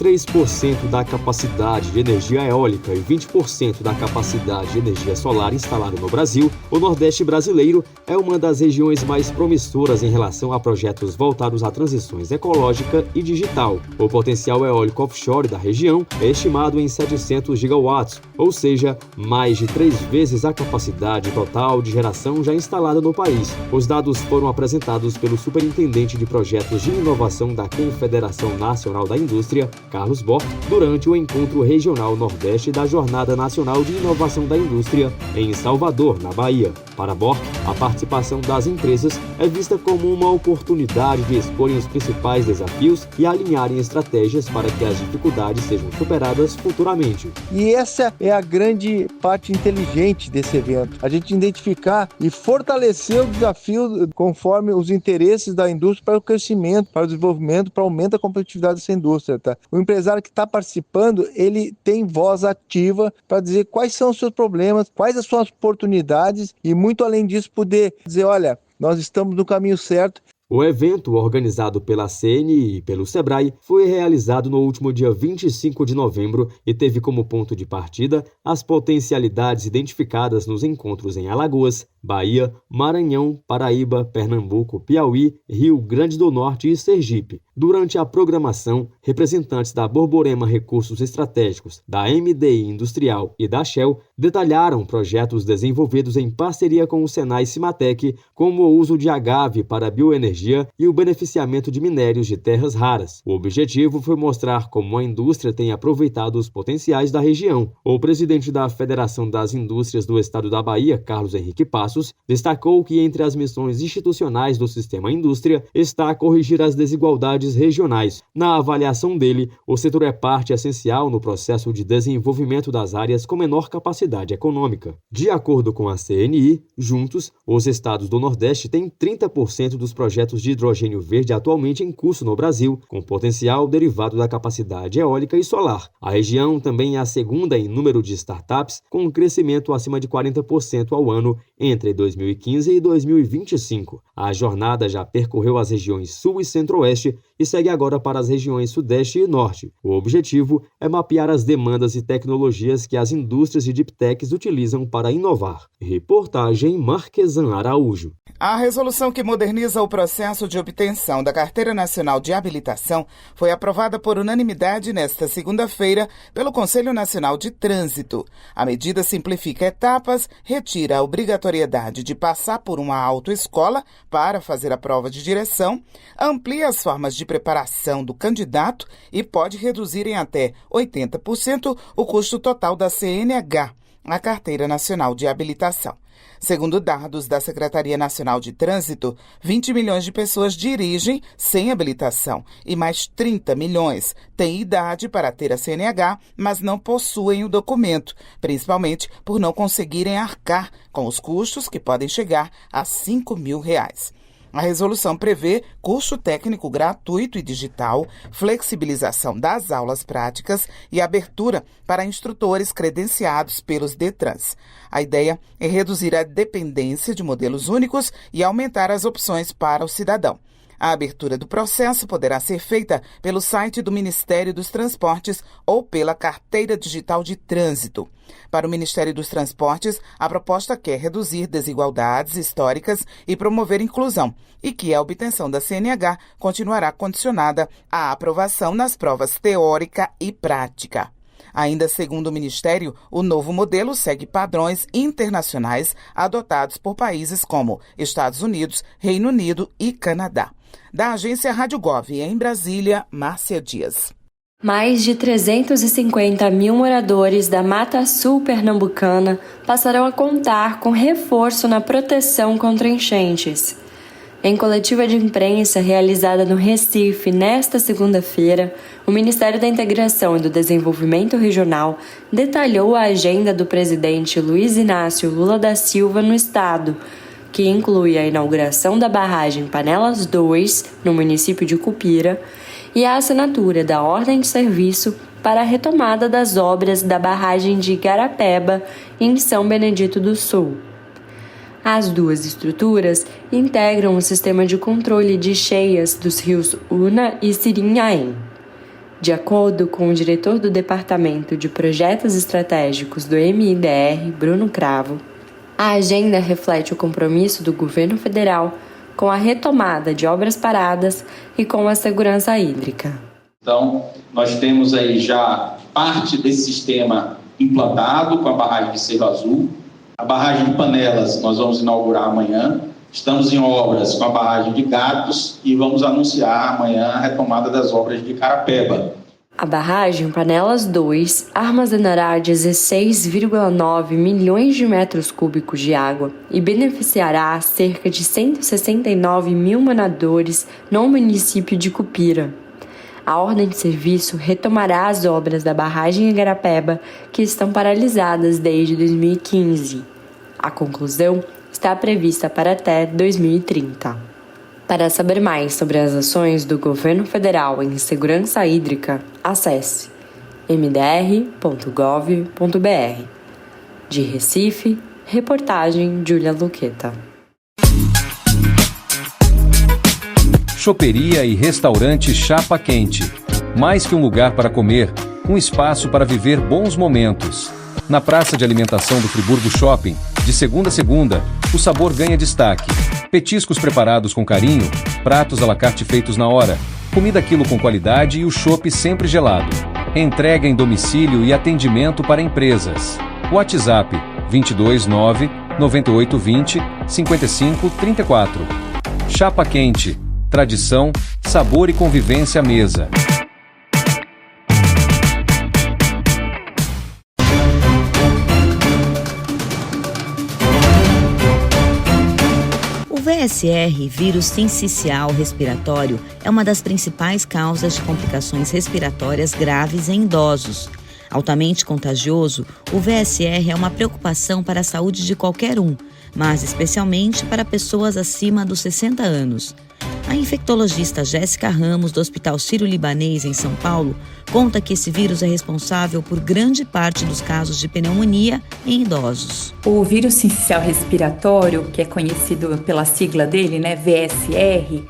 3% da capacidade de energia eólica e 20% da capacidade de energia solar instalada no Brasil, o Nordeste brasileiro é uma das regiões mais promissoras em relação a projetos voltados à transições ecológica e digital. O potencial eólico offshore da região é estimado em 700 gigawatts, ou seja, mais de 3 vezes a capacidade total de geração já instalada no país. Os dados foram apresentados pelo Superintendente de Projetos de Inovação da Confederação Nacional da Indústria, Carlos Bohr, durante o Encontro Regional Nordeste da Jornada Nacional de Inovação da Indústria, em Salvador, na Bahia. Para Bohr, a participação das empresas é vista como uma oportunidade de exporem os principais desafios e alinharem estratégias para que as dificuldades sejam superadas futuramente. E essa é a grande parte inteligente desse evento. A gente identificar e fortalecer o desafio conforme os interesses da indústria para o crescimento, para o desenvolvimento, para o aumento da competitividade dessa indústria. Tá? O empresário que está participando, ele tem voz ativa para dizer quais são os seus problemas, quais as suas oportunidades e, muito além disso, poder dizer, olha, nós estamos no caminho certo. O evento, organizado pela CNI e pelo Sebrae, foi realizado no último dia 25 de novembro e teve como ponto de partida as potencialidades identificadas nos encontros em Alagoas, Bahia, Maranhão, Paraíba, Pernambuco, Piauí, Rio Grande do Norte e Sergipe. Durante a programação, representantes da Borborema Recursos Estratégicos, da MDI Industrial e da Shell detalharam projetos desenvolvidos em parceria com o Senai Cimatec, como o uso de agave para bioenergia e o beneficiamento de minérios de terras raras. O objetivo foi mostrar como a indústria tem aproveitado os potenciais da região. O presidente da Federação das Indústrias do Estado da Bahia, Carlos Henrique Passos, destacou que entre as missões institucionais do sistema indústria está corrigir as desigualdades regionais. Na avaliação dele, o setor é parte essencial no processo de desenvolvimento das áreas com menor capacidade econômica. De acordo com a CNI, juntos, os estados do Nordeste têm 30% dos projetos de hidrogênio verde atualmente em curso no Brasil, com potencial derivado da capacidade eólica e solar. A região também é a segunda em número de startups, com um crescimento acima de 40% ao ano entre 2015 e 2025. A jornada já percorreu as regiões Sul e Centro-Oeste e segue agora para as regiões Sudeste e Norte. O objetivo é mapear as demandas e tecnologias que as indústrias e deep techs utilizam para inovar. Reportagem Marquesan Araújo. A resolução que moderniza o processo de obtenção da Carteira Nacional de Habilitação foi aprovada por unanimidade nesta segunda-feira pelo Conselho Nacional de Trânsito. A medida simplifica etapas, retira a obrigatoriedade de passar por uma autoescola para fazer a prova de direção, amplia as formas de preparação do candidato e pode reduzir em até 80% o custo total da CNH, a Carteira Nacional de Habilitação. Segundo dados da Secretaria Nacional de Trânsito, 20 milhões de pessoas dirigem sem habilitação e mais 30 milhões têm idade para ter a CNH, mas não possuem o documento, principalmente por não conseguirem arcar com os custos que podem chegar a R$ 5.000. A resolução prevê curso técnico gratuito e digital, flexibilização das aulas práticas e abertura para instrutores credenciados pelos DETRANS. A ideia é reduzir a dependência de modelos únicos e aumentar as opções para o cidadão. A abertura do processo poderá ser feita pelo site do Ministério dos Transportes ou pela Carteira Digital de Trânsito. Para o Ministério dos Transportes, a proposta quer reduzir desigualdades históricas e promover inclusão, e que a obtenção da CNH continuará condicionada à aprovação nas provas teórica e prática. Ainda segundo o Ministério, o novo modelo segue padrões internacionais adotados por países como Estados Unidos, Reino Unido e Canadá. Da agência Rádio Gov, em Brasília, Márcia Dias. Mais de 350 mil moradores da Mata Sul pernambucana passarão a contar com reforço na proteção contra enchentes. Em coletiva de imprensa realizada no Recife nesta segunda-feira, o Ministério da Integração e do Desenvolvimento Regional detalhou a agenda do presidente Luiz Inácio Lula da Silva no estado, que inclui a inauguração da barragem Panelas 2, no município de Cupira, e a assinatura da ordem de serviço para a retomada das obras da barragem de Igarapeba, em São Benedito do Sul. As duas estruturas integram o sistema de controle de cheias dos rios Una e Sirinhaém. De acordo com o diretor do Departamento de Projetos Estratégicos do MIDR, Bruno Cravo, a agenda reflete o compromisso do governo federal com a retomada de obras paradas e com a segurança hídrica. Então, nós temos aí já parte desse sistema implantado com a barragem de Cerro Azul. A barragem de Panelas nós vamos inaugurar amanhã. Estamos em obras com a barragem de Gatos e vamos anunciar amanhã a retomada das obras de Carapeba. A barragem Panelas 2 armazenará 16,9 milhões de metros cúbicos de água e beneficiará cerca de 169 mil moradores no município de Cupira. A ordem de serviço retomará as obras da barragem Igarapeba, que estão paralisadas desde 2015. A conclusão está prevista para até 2030. Para saber mais sobre as ações do governo federal em segurança hídrica, acesse mdr.gov.br. De Recife, reportagem Júlia Luqueta. Choperia e restaurante Chapa Quente. Mais que um lugar para comer, um espaço para viver bons momentos. Na praça de alimentação do Friburgo Shopping, de segunda a segunda, o sabor ganha destaque. Petiscos preparados com carinho, pratos à la carte feitos na hora, comida quilo com qualidade e o chopp sempre gelado. Entrega em domicílio e atendimento para empresas. WhatsApp 229 9820 5534. Chapa Quente. Tradição, sabor e convivência à mesa. O VSR, vírus sincicial respiratório, é uma das principais causas de complicações respiratórias graves em idosos. Altamente contagioso, o VSR é uma preocupação para a saúde de qualquer um, mas especialmente para pessoas acima dos 60 anos. A infectologista Jéssica Ramos, do Hospital Sírio-Libanês, em São Paulo, conta que esse vírus é responsável por grande parte dos casos de pneumonia em idosos. O vírus sincicial respiratório, que é conhecido pela sigla dele, VSR,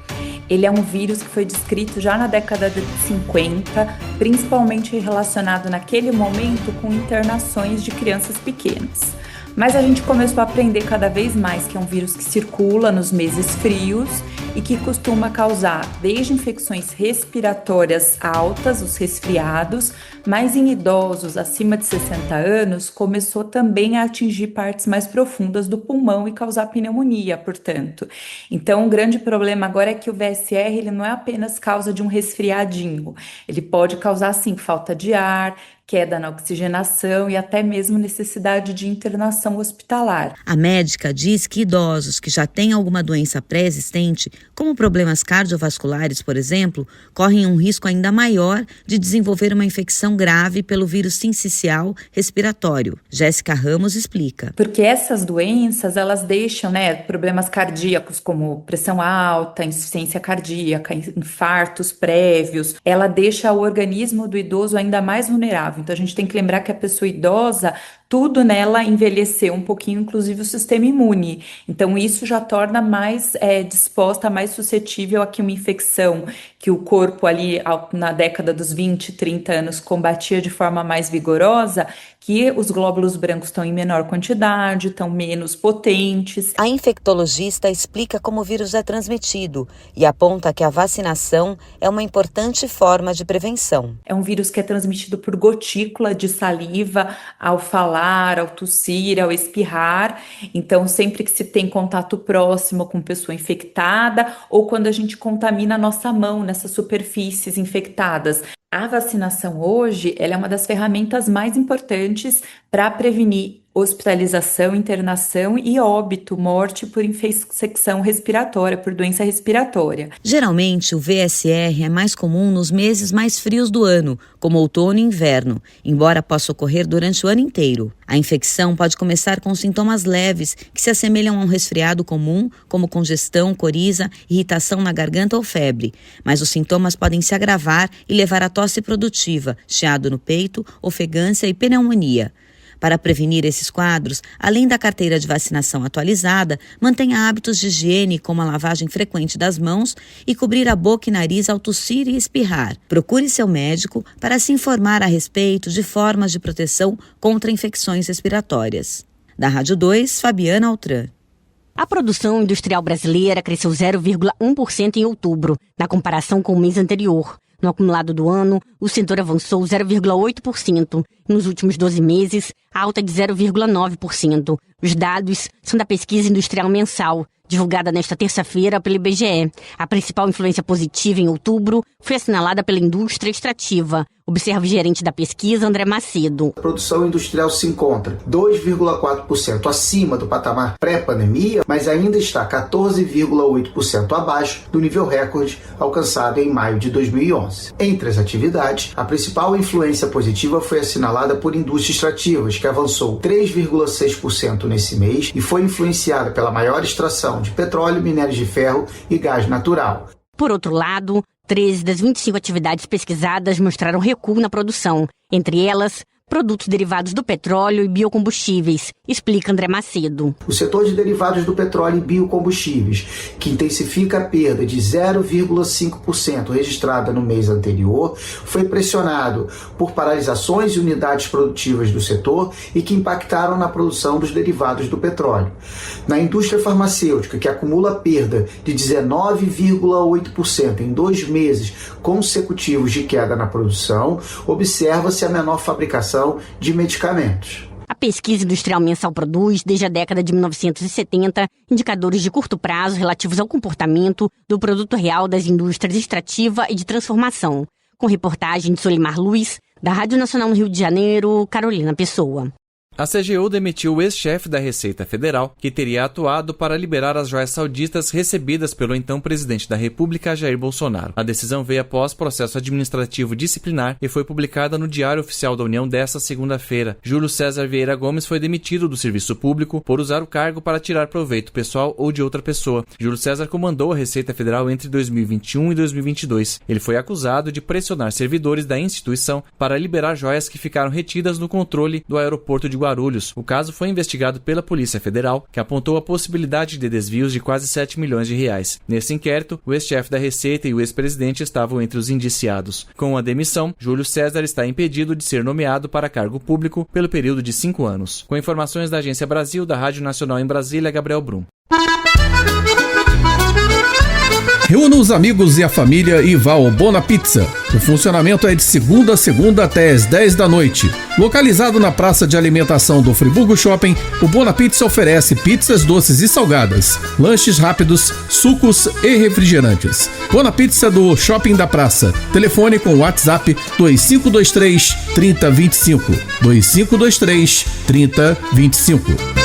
ele é um vírus que foi descrito já na década de 50, principalmente relacionado naquele momento com internações de crianças pequenas. Mas a gente começou a aprender cada vez mais que é um vírus que circula nos meses frios e que costuma causar desde infecções respiratórias altas, os resfriados, mas em idosos acima de 60 anos começou também a atingir partes mais profundas do pulmão e causar pneumonia, portanto. Então, o grande problema agora é que o VSR ele não é apenas causa de um resfriadinho, ele pode causar, sim, falta de ar, queda na oxigenação e até mesmo necessidade de internação hospitalar. A médica diz que idosos que já têm alguma doença pré-existente, como problemas cardiovasculares, por exemplo, correm um risco ainda maior de desenvolver uma infecção grave pelo vírus sincicial respiratório. Jéssica Ramos explica. Porque essas doenças, elas deixam, problemas cardíacos como pressão alta, insuficiência cardíaca, infartos prévios, ela deixa o organismo do idoso ainda mais vulnerável. Então, a gente tem que lembrar que a pessoa idosa, tudo nela envelheceu um pouquinho, inclusive o sistema imune. Então, isso já torna mais disposta, mais suscetível a que uma infecção que o corpo ali na década dos 20, 30 anos combatia de forma mais vigorosa, que os glóbulos brancos estão em menor quantidade, estão menos potentes. A infectologista explica como o vírus é transmitido e aponta que a vacinação é uma importante forma de prevenção. É um vírus que é transmitido por gotícula de saliva ao falar, ao tossir, ao espirrar. Então, sempre que se tem contato próximo com pessoa infectada ou quando a gente contamina a nossa mão nessas superfícies infectadas. A vacinação hoje ela é uma das ferramentas mais importantes para prevenir hospitalização, internação e óbito, morte por infecção respiratória, por doença respiratória. Geralmente, o VSR é mais comum nos meses mais frios do ano, como outono e inverno, embora possa ocorrer durante o ano inteiro. A infecção pode começar com sintomas leves, que se assemelham a um resfriado comum, como congestão, coriza, irritação na garganta ou febre. Mas os sintomas podem se agravar e levar a tosse produtiva, chiado no peito, ofegância e pneumonia. Para prevenir esses quadros, além da carteira de vacinação atualizada, mantenha hábitos de higiene como a lavagem frequente das mãos e cobrir a boca e nariz ao tossir e espirrar. Procure seu médico para se informar a respeito de formas de proteção contra infecções respiratórias. Da Rádio 2, Fabiana Altran. A produção industrial brasileira cresceu 0,1% em outubro, na comparação com o mês anterior. No acumulado do ano, o setor avançou 0,8%. Nos últimos 12 meses, alta de 0,9%. Os dados são da pesquisa industrial mensal, divulgada nesta terça-feira pelo IBGE. A principal influência positiva em outubro foi assinalada pela indústria extrativa. Observa o gerente da pesquisa, André Macedo. A produção industrial se encontra 2,4% acima do patamar pré-pandemia, mas ainda está 14,8% abaixo do nível recorde alcançado em maio de 2011. Entre as atividades, a principal influência positiva foi assinalada por indústrias extrativas, que avançou 3,6% nesse mês e foi influenciada pela maior extração de petróleo, minérios de ferro e gás natural. Por outro lado, 13 das 25 atividades pesquisadas mostraram recuo na produção, entre elas produtos derivados do petróleo e biocombustíveis, explica André Macedo. O setor de derivados do petróleo e biocombustíveis, que intensifica a perda de 0,5% registrada no mês anterior, foi pressionado por paralisações de unidades produtivas do setor e que impactaram na produção dos derivados do petróleo. Na indústria farmacêutica, que acumula perda de 19,8% em 2 meses consecutivos de queda na produção, observa-se a menor fabricação de medicamentos. A pesquisa industrial mensal produz, desde a década de 1970, indicadores de curto prazo relativos ao comportamento do produto real das indústrias extrativa e de transformação. Com reportagem de Solimar Luiz, da Rádio Nacional no Rio de Janeiro, Carolina Pessoa. A CGU demitiu o ex-chefe da Receita Federal, que teria atuado para liberar as joias sauditas recebidas pelo então presidente da República, Jair Bolsonaro. A decisão veio após processo administrativo disciplinar e foi publicada no Diário Oficial da União desta segunda-feira. Júlio César Vieira Gomes foi demitido do serviço público por usar o cargo para tirar proveito pessoal ou de outra pessoa. Júlio César comandou a Receita Federal entre 2021 e 2022. Ele foi acusado de pressionar servidores da instituição para liberar joias que ficaram retidas no controle do aeroporto de Guarulhos. O caso foi investigado pela Polícia Federal, que apontou a possibilidade de desvios de quase 7 milhões de reais. Nesse inquérito, o ex-chefe da Receita e o ex-presidente estavam entre os indiciados. Com a demissão, Júlio César está impedido de ser nomeado para cargo público pelo período de 5 anos. Com informações da Agência Brasil, da Rádio Nacional em Brasília, Gabriel Brum. Reúna os amigos e a família e vá ao Bona Pizza. O funcionamento é de segunda a segunda até às 10 da noite. Localizado na praça de alimentação do Friburgo Shopping, o Bona Pizza oferece pizzas doces e salgadas, lanches rápidos, sucos e refrigerantes. Bona Pizza do Shopping da Praça. Telefone com WhatsApp 2523 3025. 2523 3025.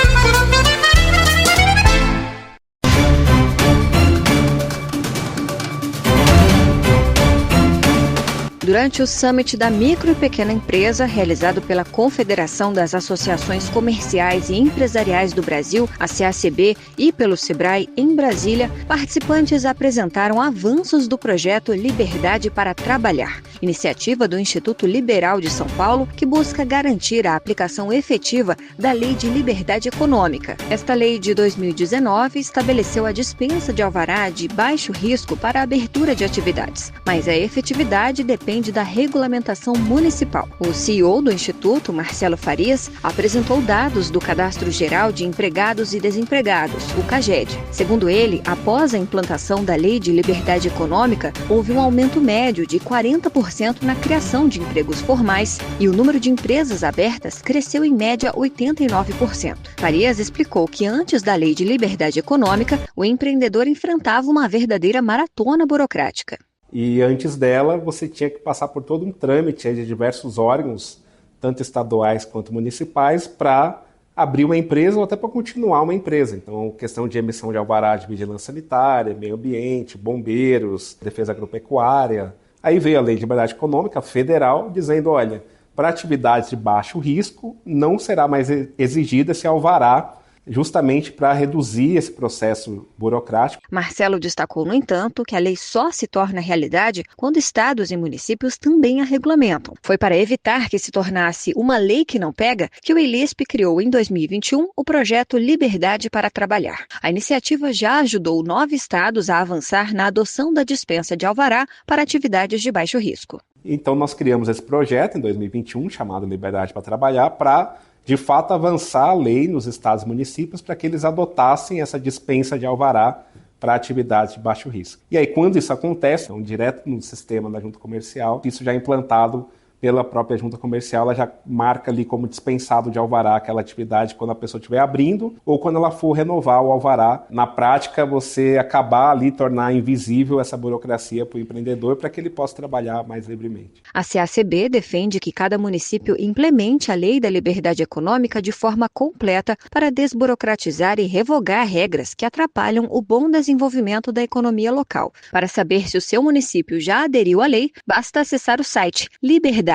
Durante o Summit da Micro e Pequena Empresa, realizado pela Confederação das Associações Comerciais e Empresariais do Brasil, a CACB, e pelo Sebrae, em Brasília, participantes apresentaram avanços do projeto Liberdade para Trabalhar, iniciativa do Instituto Liberal de São Paulo, que busca garantir a aplicação efetiva da Lei de Liberdade Econômica. Esta lei de 2019 estabeleceu a dispensa de alvará de baixo risco para a abertura de atividades, mas a efetividade depende da regulamentação municipal. O CEO do Instituto, Marcelo Farias, apresentou dados do Cadastro Geral de Empregados e Desempregados, o CAGED. Segundo ele, após a implantação da Lei de Liberdade Econômica, houve um aumento médio de 40% na criação de empregos formais e o número de empresas abertas cresceu em média 89%. Farias explicou que antes da Lei de Liberdade Econômica, o empreendedor enfrentava uma verdadeira maratona burocrática. E antes dela, você tinha que passar por todo um trâmite de diversos órgãos, tanto estaduais quanto municipais, para abrir uma empresa ou até para continuar uma empresa. Então, questão de emissão de alvará de vigilância sanitária, meio ambiente, bombeiros, defesa agropecuária. Aí veio a Lei de Liberdade Econômica Federal dizendo, olha, para atividades de baixo risco, não será mais exigido esse alvará justamente para reduzir esse processo burocrático. Marcelo destacou, no entanto, que a lei só se torna realidade quando estados e municípios também a regulamentam. Foi para evitar que se tornasse uma lei que não pega que o ELISP criou em 2021 o projeto Liberdade para Trabalhar. A iniciativa já ajudou 9 estados a avançar na adoção da dispensa de alvará para atividades de baixo risco. Então nós criamos esse projeto em 2021, chamado Liberdade para Trabalhar, para de fato avançar a lei nos estados e municípios para que eles adotassem essa dispensa de alvará para atividades de baixo risco. E aí, quando isso acontece, então, direto no sistema da junta comercial, isso já é implantado pela própria junta comercial, ela já marca ali como dispensado de alvará aquela atividade quando a pessoa estiver abrindo ou quando ela for renovar o alvará. Na prática, você acabar ali, tornar invisível essa burocracia para o empreendedor para que ele possa trabalhar mais livremente. A CACB defende que cada município implemente a Lei da Liberdade Econômica de forma completa para desburocratizar e revogar regras que atrapalham o bom desenvolvimento da economia local. Para saber se o seu município já aderiu à lei, basta acessar o site liberdadepratrabalhar.com.br.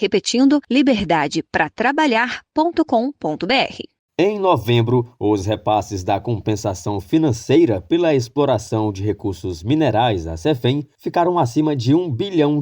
Repetindo, liberdadepratrabalhar.com.br. Em novembro, os repasses da compensação financeira pela exploração de recursos minerais da CEFEM ficaram acima de R$1 bilhão.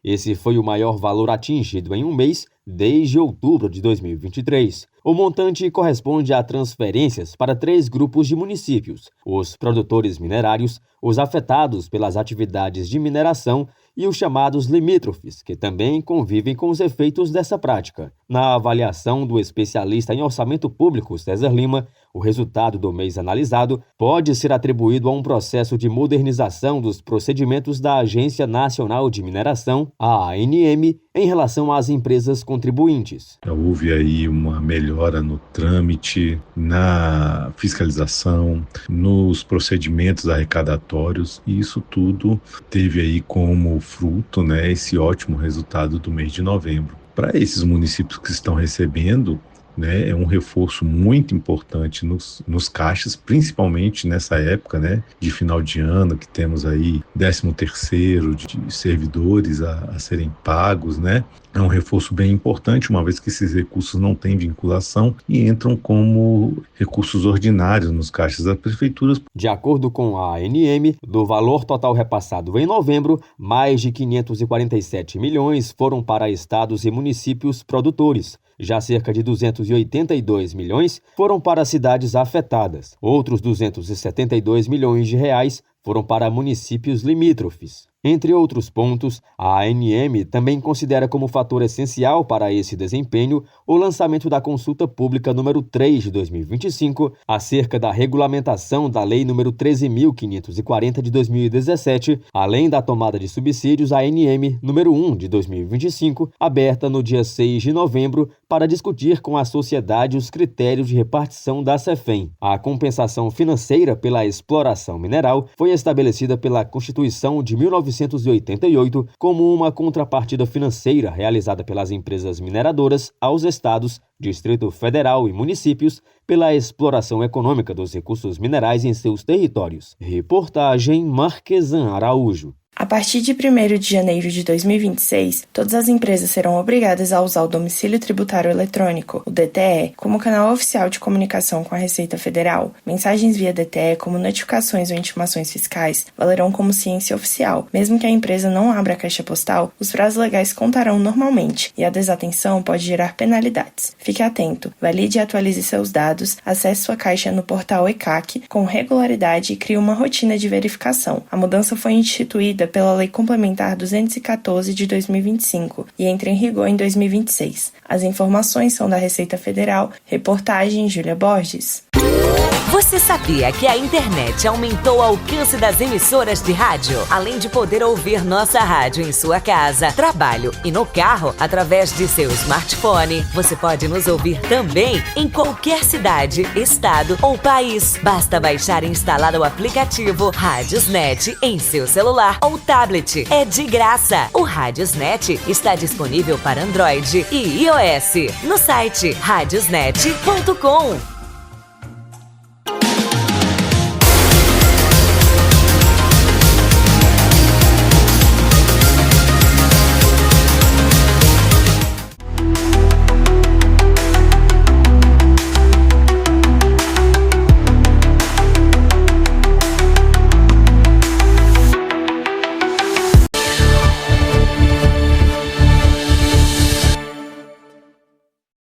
Esse foi o maior valor atingido em um mês desde outubro de 2023. O montante corresponde a transferências para 3 grupos de municípios: os produtores minerários, os afetados pelas atividades de mineração e os chamados limítrofes, que também convivem com os efeitos dessa prática. Na avaliação do especialista em orçamento público, César Lima, o resultado do mês analisado pode ser atribuído a um processo de modernização dos procedimentos da Agência Nacional de Mineração, a ANM, em relação às empresas contribuintes. Houve aí uma melhora no trâmite, na fiscalização, nos procedimentos arrecadatórios, e isso tudo teve aí como fruto, esse ótimo resultado do mês de novembro. Para esses municípios que estão recebendo, é um reforço muito importante nos caixas, principalmente nessa época de final de ano, que temos aí 13º de servidores a serem pagos, É um reforço bem importante, uma vez que esses recursos não têm vinculação e entram como recursos ordinários nos caixas das prefeituras. De acordo com a ANM, do valor total repassado em novembro, mais de 547 milhões foram para estados e municípios produtores. Já cerca de 282 milhões foram para cidades afetadas. Outros 272 milhões de reais foram para municípios limítrofes. Entre outros pontos, a ANM também considera como fator essencial para esse desempenho o lançamento da consulta pública número 3 de 2025, acerca da regulamentação da Lei número 13.540 de 2017, além da tomada de subsídios ANM número 1 de 2025, aberta no dia 6 de novembro, para discutir com a sociedade os critérios de repartição da CEFEM. A compensação financeira pela exploração mineral foi estabelecida pela Constituição de 1988 como uma contrapartida financeira realizada pelas empresas mineradoras aos estados, Distrito Federal e municípios pela exploração econômica dos recursos minerais em seus territórios. Reportagem Marquesan Araújo. A partir de 1º de janeiro de 2026, todas as empresas serão obrigadas a usar o Domicílio Tributário Eletrônico, o DTE, como canal oficial de comunicação com a Receita Federal. Mensagens via DTE, como notificações ou intimações fiscais, valerão como ciência oficial. Mesmo que a empresa não abra a caixa postal, os prazos legais contarão normalmente e a desatenção pode gerar penalidades. Fique atento, valide e atualize seus dados, acesse sua caixa no portal ECAC com regularidade e crie uma rotina de verificação. A mudança foi instituída pela Lei Complementar 214 de 2025 e entra em rigor em 2026. As informações são da Receita Federal. Reportagem Júlia Borges. Você sabia que a internet aumentou o alcance das emissoras de rádio? Além de poder ouvir nossa rádio em sua casa, trabalho e no carro, através de seu smartphone, você pode nos ouvir também em qualquer cidade, estado ou país. Basta baixar e instalar o aplicativo Radiosnet em seu celular ou tablet. É de graça. O Radiosnet está disponível para Android e iOS no site radiosnet.com.